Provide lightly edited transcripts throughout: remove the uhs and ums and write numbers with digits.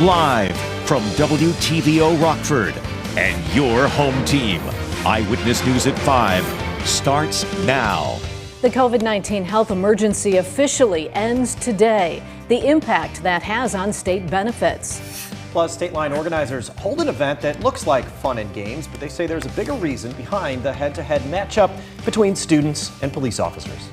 Live from WTVO Rockford and your home team. Eyewitness News at 5 starts now. The COVID-19 health emergency officially ends today. The impact that has on state benefits. Plus, state line organizers hold an event that looks like fun and games, but they say there's a bigger reason behind the head-to-head matchup between students and police officers.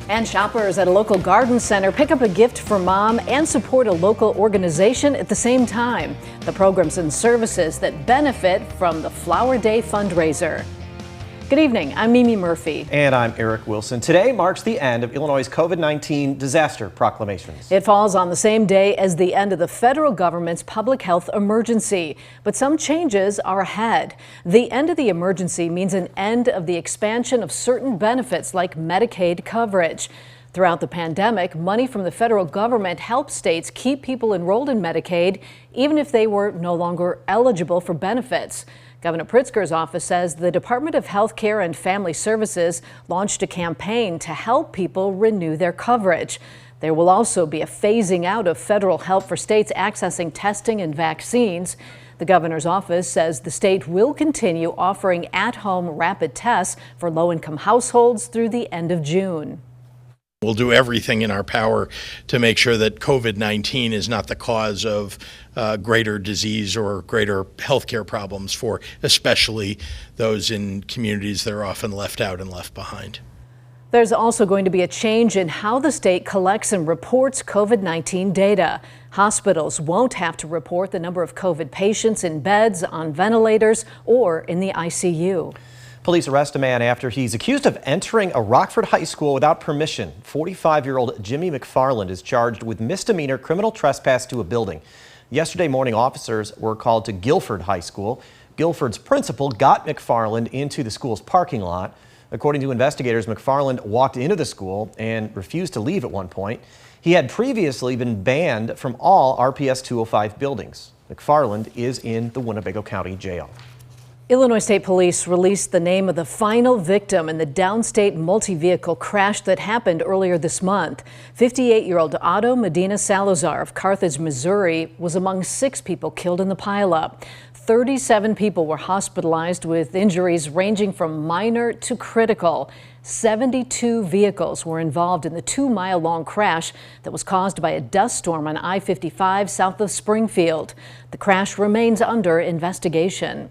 And shoppers at a local garden center pick up a gift for mom and support a local organization at the same time. The programs and services that benefit from the Flower Day fundraiser. Good evening, I'm Mimi Murphy. And I'm Eric Wilson. Today marks the end of Illinois' COVID-19 disaster proclamations. It falls on the same day as the end of the federal government's public health emergency. But some changes are ahead. The end of the emergency means an end of the expansion of certain benefits like Medicaid coverage. Throughout the pandemic, money from the federal government helped states keep people enrolled in Medicaid, even if they were no longer eligible for benefits. Governor Pritzker's office says the Department of Health Care and Family Services launched a campaign to help people renew their coverage. There will also be a phasing out of federal help for states accessing testing and vaccines. The governor's office says the state will continue offering at-home rapid tests for low-income households through the end of June. We'll do everything in our power to make sure that COVID-19 is not the cause of greater disease or greater healthcare problems for especially those in communities that are often left out and left behind. There's also going to be a change in how the state collects and reports COVID-19 data. Hospitals won't have to report the number of COVID patients in beds, on ventilators, or in the ICU. Police arrest a man after he's accused of entering a Rockford High School without permission. 45-year-old Jimmy McFarland is charged with misdemeanor criminal trespass to a building. Yesterday morning, officers were called to Guilford High School. Guilford's principal got McFarland into the school's parking lot. According to investigators, McFarland walked into the school and refused to leave at one point. He had previously been banned from all RPS 205 buildings. McFarland is in the Winnebago County Jail. Illinois State Police released the name of the final victim in the downstate multi-vehicle crash that happened earlier this month. 58-year-old Otto Medina Salazar of Carthage, Missouri, was among 6 people killed in the pileup. 37 people were hospitalized with injuries ranging from minor to critical. 72 vehicles were involved in the 2-mile-long crash that was caused by a dust storm on I-55 south of Springfield. The crash remains under investigation.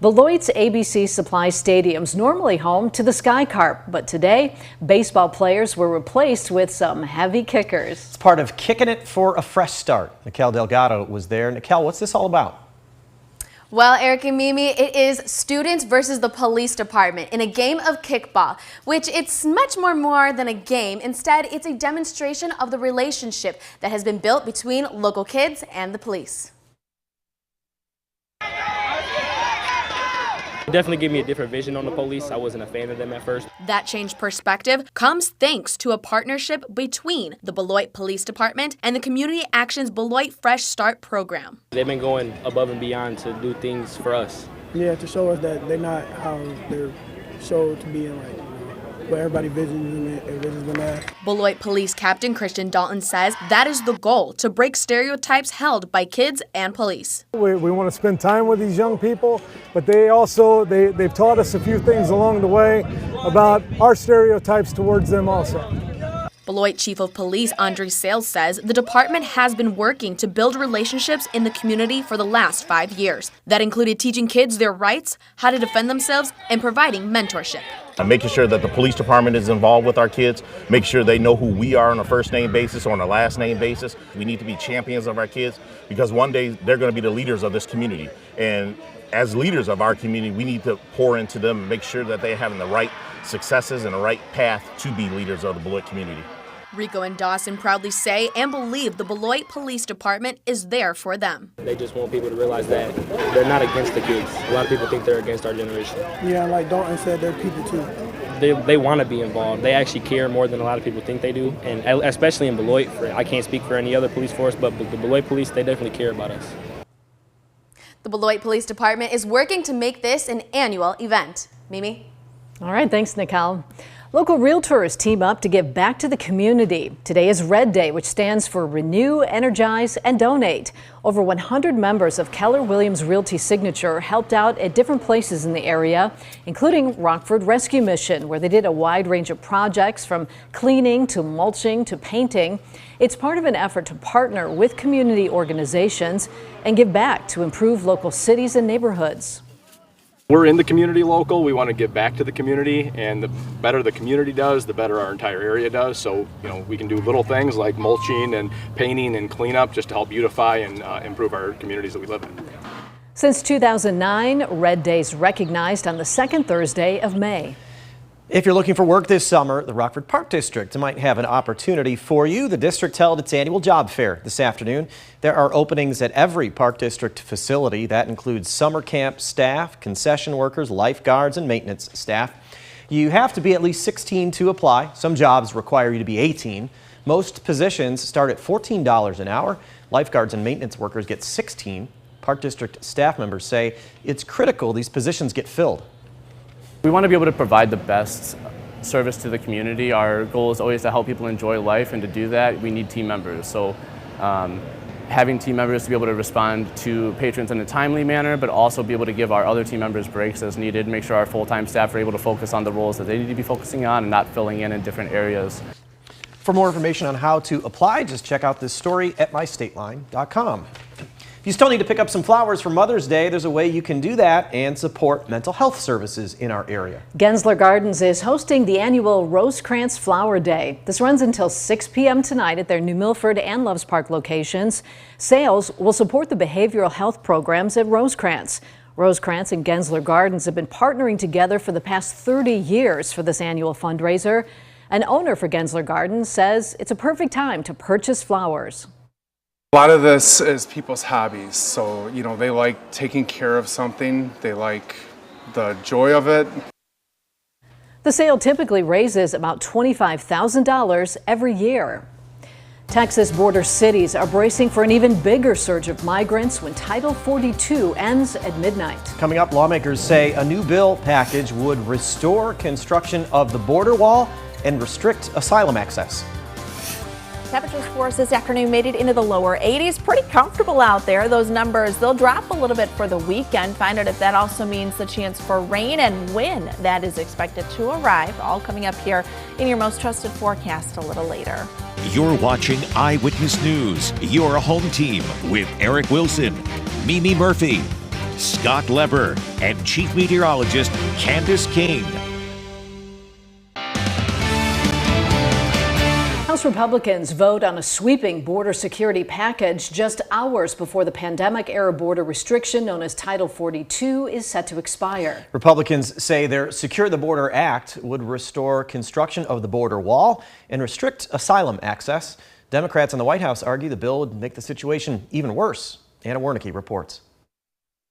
Beloit's ABC Supply Stadium's normally home to the Sky Carp, but today, baseball players were replaced with some heavy kickers. It's part of Kicking It for a Fresh Start. Nikel Delgado was there. Nikel, what's this all about? Well, Eric and Mimi, it is students versus the police department in a game of kickball, which it's much more than a game. Instead, it's a demonstration of the relationship that has been built between local kids and the police. Definitely gave me a different vision on the police. I wasn't a fan of them at first. That changed perspective comes thanks to a partnership between the Beloit Police Department and the Community Action's Beloit Fresh Start program. They've been going above and beyond to do things for us. Yeah, to show us that they're not how they're showed to be in, like, where everybody visions them as. Beloit Police Captain Christian Dalton says that is the goal, to break stereotypes held by kids and police. We want to spend time with these young people, but they've taught us a few things along the way about our stereotypes towards them also. Beloit Chief of Police Andre Sales says the department has been working to build relationships in the community for the last 5 years. That included teaching kids their rights, how to defend themselves, and providing mentorship. Making sure that the police department is involved with our kids, make sure they know who we are on a first name basis or on a last name basis. We need to be champions of our kids because one day they're going to be the leaders of this community. And as leaders of our community, we need to pour into them and make sure that they're having the right successes and the right path to be leaders of the Beloit community. Rico and Dawson proudly say and believe the Beloit Police Department is there for them. They just want people to realize that they're not against the kids. A lot of people think they're against our generation. Yeah, like Dalton said, they're people too. They want to be involved. They actually care more than a lot of people think they do. And especially in Beloit, I can't speak for any other police force, but the Beloit police, they definitely care about us. The Beloit Police Department is working to make this an annual event. Mimi? All right, thanks, Nikel. Local Realtors team up to give back to the community. Today is Red Day, which stands for Renew, Energize, and Donate. Over 100 members of Keller Williams Realty Signature helped out at different places in the area, including Rockford Rescue Mission, where they did a wide range of projects from cleaning to mulching to painting. It's part of an effort to partner with community organizations and give back to improve local cities and neighborhoods. We're in the community local. We want to give back to the community, and the better the community does, the better our entire area does. So, we can do little things like mulching and painting and cleanup just to help beautify and improve our communities that we live in. Since 2009, Red Day's recognized on the second Thursday of May. If you're looking for work this summer, the Rockford Park District might have an opportunity for you. The district held its annual job fair this afternoon. There are openings at every Park District facility. That includes summer camp staff, concession workers, lifeguards, and maintenance staff. You have to be at least 16 to apply. Some jobs require you to be 18. Most positions start at $14 an hour. Lifeguards and maintenance workers get $16. Park District staff members say it's critical these positions get filled. We want to be able to provide the best service to the community. Our goal is always to help people enjoy life, and to do that, we need team members. So having team members to be able to respond to patrons in a timely manner, but also be able to give our other team members breaks as needed, make sure our full-time staff are able to focus on the roles that they need to be focusing on and not filling in different areas. For more information on how to apply, just check out this story at mystateline.com. If you still need to pick up some flowers for Mother's Day, there's a way you can do that and support mental health services in our area. Gensler Gardens is hosting the annual Rosecrance Flower Day. This runs until 6 p.m. tonight at their New Milford and Loves Park locations. Sales will support the behavioral health programs at Rosecrance. Rosecrance and Gensler Gardens have been partnering together for the past 30 years for this annual fundraiser. An owner for Gensler Gardens says it's a perfect time to purchase flowers. A lot of this is people's hobbies, so they like taking care of something, they like the joy of it. The sale typically raises about $25,000 every year. Texas border cities are bracing for an even bigger surge of migrants when Title 42 ends at midnight. Coming up, lawmakers say a new bill package would restore construction of the border wall and restrict asylum access. Temperatures for us this afternoon made it into the lower 80s. Pretty comfortable out there. Those numbers, they'll drop a little bit for the weekend. Find out if that also means the chance for rain and wind that is expected to arrive. All coming up here in your most trusted forecast a little later. You're watching Eyewitness News, your home team with Eric Wilson, Mimi Murphy, Scott Leber, and Chief Meteorologist Candace King. House Republicans vote on a sweeping border security package just hours before the pandemic-era border restriction known as Title 42 is set to expire. Republicans say their Secure the Border Act would restore construction of the border wall and restrict asylum access. Democrats in the White House argue the bill would make the situation even worse. Anna Wernicke reports.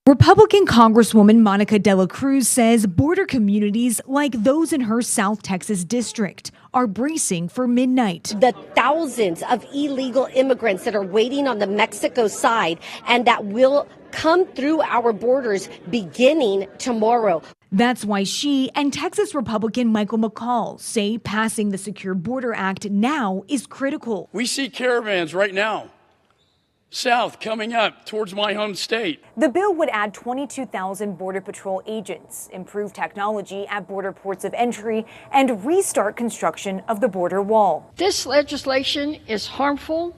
Republican Congresswoman Monica De La Cruz says border communities like those in her South Texas district are bracing for midnight. The thousands of illegal immigrants that are waiting on the Mexico side and that will come through our borders beginning tomorrow. That's why she and Texas Republican Michael McCall say passing the Secure Border Act now is critical. We see caravans right now south coming up towards my home state. The bill would add 22,000 Border Patrol agents, improve technology at border ports of entry, and restart construction of the border wall. This legislation is harmful,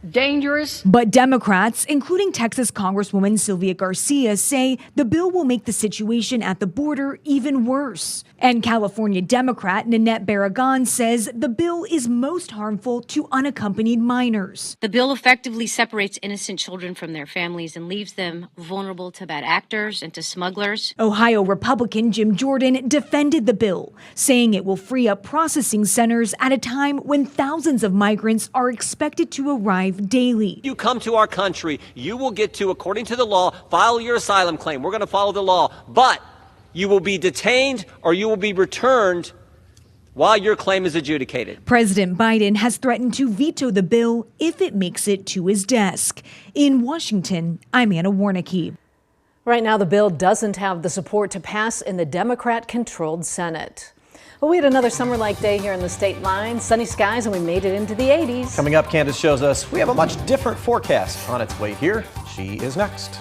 dangerous. But Democrats, including Texas Congresswoman Sylvia Garcia, say the bill will make the situation at the border even worse. And California Democrat Nanette Barragan says the bill is most harmful to unaccompanied minors. The bill effectively separates innocent children from their families and leaves them vulnerable to bad actors and to smugglers. Ohio Republican Jim Jordan defended the bill, saying it will free up processing centers at a time when thousands of migrants are expected to arrive daily. You come to our country, you will get to, according to the law, file your asylum claim. We're going to follow the law, but you will be detained or you will be returned while your claim is adjudicated. President Biden has threatened to veto the bill if it makes it to his desk. In Washington, I'm Anna Wernicke. Right now, the bill doesn't have the support to pass in the Democrat-controlled Senate. Well, we had another summer-like day here in the state line. Sunny skies, and we made it into the 80s. Coming up, Candace shows us we have a much different forecast on its way here. She is next.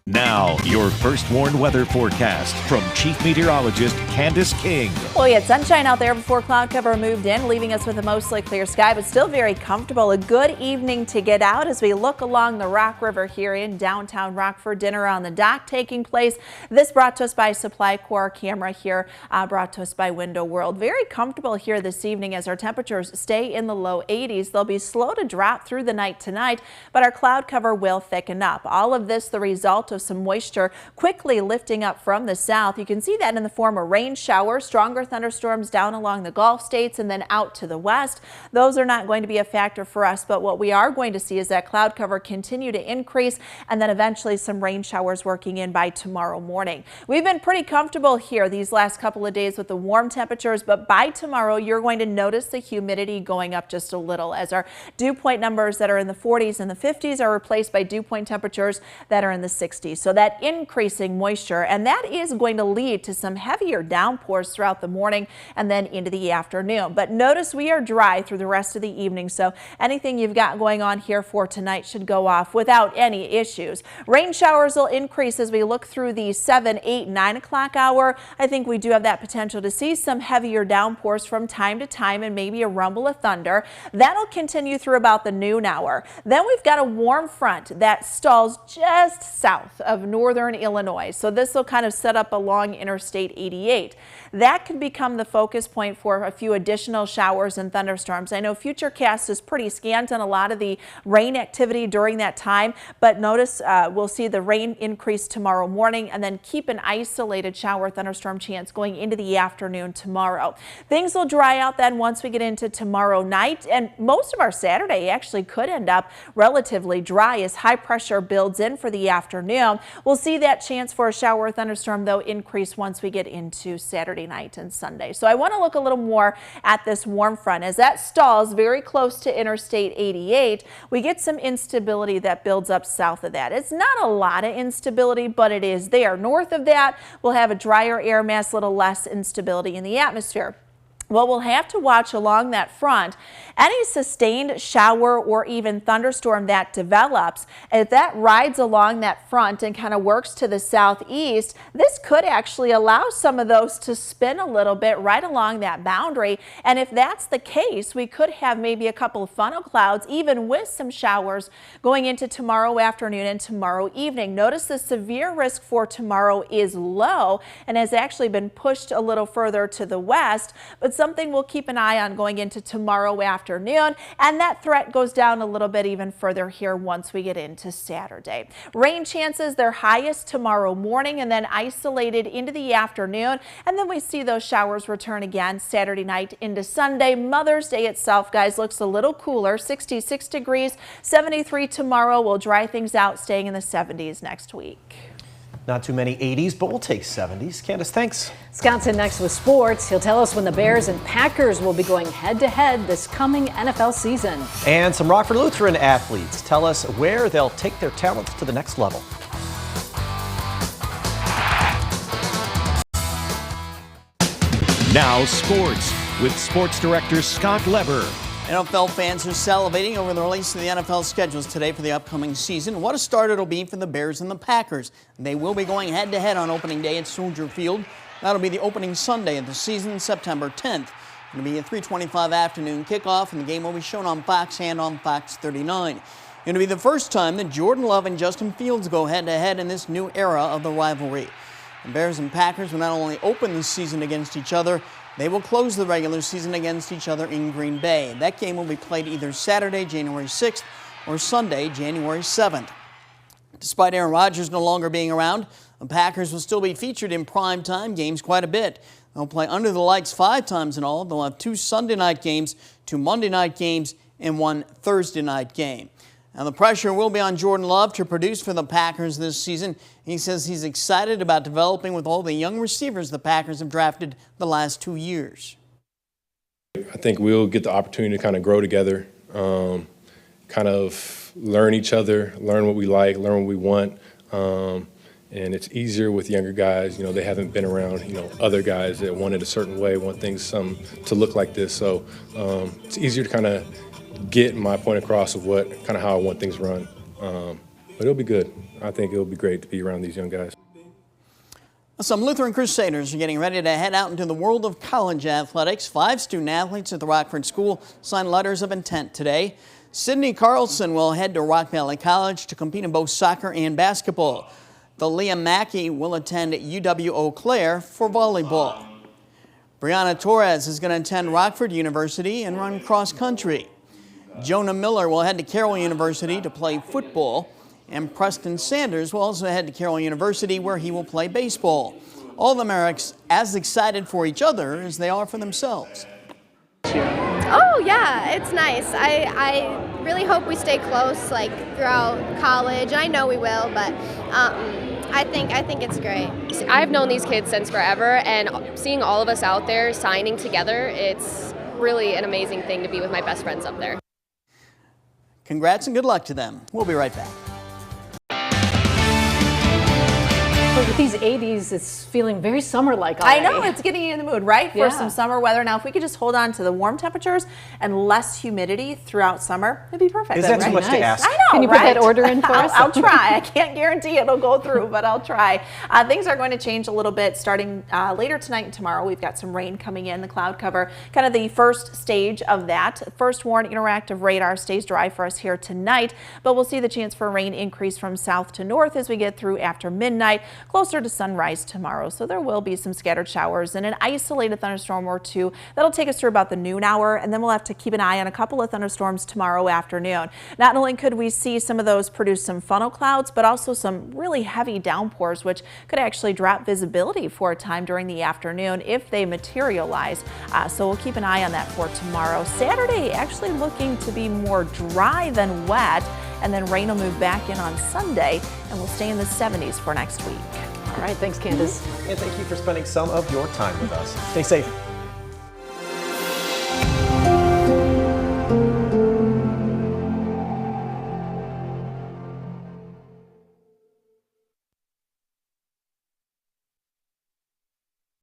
Now, your first warned weather forecast from Chief Meteorologist Candace King. Well, we had sunshine out there before cloud cover moved in, leaving us with a mostly clear sky, but still very comfortable. A good evening to get out as we look along the Rock River here in downtown Rockford. Dinner on the dock taking place. This brought to us by Supply Corps. Camera here brought to us by Window World. Very comfortable here this evening as our temperatures stay in the low 80s. They'll be slow to drop through the night tonight, but our cloud cover will thicken up. All of this the result of some moisture quickly lifting up from the south. You can see that in the form of rain showers, stronger thunderstorms down along the Gulf states and then out to the west. Those are not going to be a factor for us, but what we are going to see is that cloud cover continue to increase and then eventually some rain showers working in by tomorrow morning. We've been pretty comfortable here these last couple of days with the warm temperatures, but by tomorrow you're going to notice the humidity going up just a little as our dew point numbers that are in the 40s and the 50s are replaced by dew point temperatures that are in the 60s. So that increasing moisture, and that is going to lead to some heavier downpours throughout the morning and then into the afternoon. But notice we are dry through the rest of the evening, so anything you've got going on here for tonight should go off without any issues. Rain showers will increase as we look through the 7, 8, 9 o'clock hour. I think we do have that potential to see some heavier downpours from time to time and maybe a rumble of thunder. That'll continue through about the noon hour. Then we've got a warm front that stalls just south of northern Illinois. So this will kind of set up along Interstate 88. That could become the focus point for a few additional showers and thunderstorms. I know Futurecast is pretty scant on a lot of the rain activity during that time, but notice we'll see the rain increase tomorrow morning and then keep an isolated shower thunderstorm chance going into the afternoon tomorrow. Things will dry out then once we get into tomorrow night, and most of our Saturday actually could end up relatively dry as high pressure builds in for the afternoon. We'll see that chance for a shower or thunderstorm though increase once we get into Saturday night and Sunday. So I want to look a little more at this warm front as that stalls very close to Interstate 88. We get some instability that builds up south of that. It's not a lot of instability, but it is there. North of that, we'll have a drier air mass, a little less instability in the atmosphere. Well, we'll have to watch along that front. Any sustained shower or even thunderstorm that develops, if that rides along that front and kind of works to the southeast, this could actually allow some of those to spin a little bit right along that boundary. And if that's the case, we could have maybe a couple of funnel clouds, even with some showers going into tomorrow afternoon and tomorrow evening. Notice the severe risk for tomorrow is low and has actually been pushed a little further to the west, but something we'll keep an eye on going into tomorrow afternoon, and that threat goes down a little bit even further here once we get into Saturday. Rain chances, they're highest tomorrow morning and then isolated into the afternoon, and then we see those showers return again Saturday night into Sunday. Mother's Day itself, guys, looks a little cooler, 66 degrees, 73 tomorrow. We'll dry things out, staying in the 70s next week. Not too many 80s, but we'll take 70s. Candace, thanks. Scott's in next with sports. He'll tell us when the Bears and Packers will be going head-to-head this coming NFL season. And some Rockford Lutheran athletes tell us where they'll take their talents to the next level. Now sports with sports director Scott Leber. NFL fans are salivating over the release of the NFL schedules today for the upcoming season. What a start it'll be for the Bears and the Packers. They will be going head-to-head on opening day at Soldier Field. That'll be the opening Sunday of the season, September 10th. It'll be a 3:25 afternoon kickoff, and the game will be shown on Fox and on Fox 39. It'll be the first time that Jordan Love and Justin Fields go head-to-head in this new era of the rivalry. The Bears and Packers will not only open the season against each other, they will close the regular season against each other in Green Bay. That game will be played either Saturday, January 6th, or Sunday, January 7th. Despite Aaron Rodgers no longer being around, the Packers will still be featured in primetime games quite a bit. They'll play under the lights 5 times in all. They'll have 2 Sunday night games, 2 Monday night games, and 1 Thursday night game. Now, the pressure will be on Jordan Love to produce for the Packers this season. He says he's excited about developing with all the young receivers the Packers have drafted the last 2 years. I think we'll get the opportunity to kind of grow together, kind of learn each other, learn what we like, learn what we want, And it's easier with younger guys. You know, they haven't been around, you know, other guys that want it a certain way, want things to look like this. So it's easier to kind of get my point across of how I want things run. But it'll be good. I think it'll be great to be around these young guys. Some Lutheran Crusaders are getting ready to head out into the world of college athletics. 5 student athletes at the Rockford School signed letters of intent today. Sydney Carlson will head to Rock Valley College to compete in both soccer and basketball. Liam Mackey will attend UW Eau Claire for volleyball. Brianna Torres is going to attend Rockford University and run cross country. Jonah Miller will head to Carroll University to play football. And Preston Sanders will also head to Carroll University, where he will play baseball. All of them are as excited for each other as they are for themselves. Oh yeah, it's nice. I really hope we stay close like throughout college. I know we will, but I think it's great. I've known these kids since forever, and seeing all of us out there signing together, it's really an amazing thing to be with my best friends up there. Congrats and good luck to them. We'll be right back. With these 80s, it's feeling very summer-like I already. know, it's getting you in the mood, right? For some summer weather. Now, if we could just hold on to the warm temperatures and less humidity throughout summer, it'd be perfect. Is that too much to ask? I know, Can you put that order in for us? I'll try. I can't guarantee it'll go through, but I'll try. Things are going to change a little bit starting later tonight and tomorrow. We've got some rain coming in, the cloud cover, kind of the first stage of that. First warn interactive radar stays dry for us here tonight, but we'll see the chance for rain increase from south to north as we get through after midnight, closer to sunrise tomorrow. So there will be some scattered showers and an isolated thunderstorm or two. That'll take us through about the noon hour, and then we'll have to keep an eye on a couple of thunderstorms tomorrow afternoon. Not only could we see some of those produce some funnel clouds, but also some really heavy downpours, which could actually drop visibility for a time during the afternoon if they materialize. So we'll keep an eye on that for tomorrow. Saturday actually looking to be more dry than wet, and then rain will move back in on Sunday, and we'll stay in the 70s for next week. All right, thanks, Candace. And thank you for spending some of your time with us. Stay safe.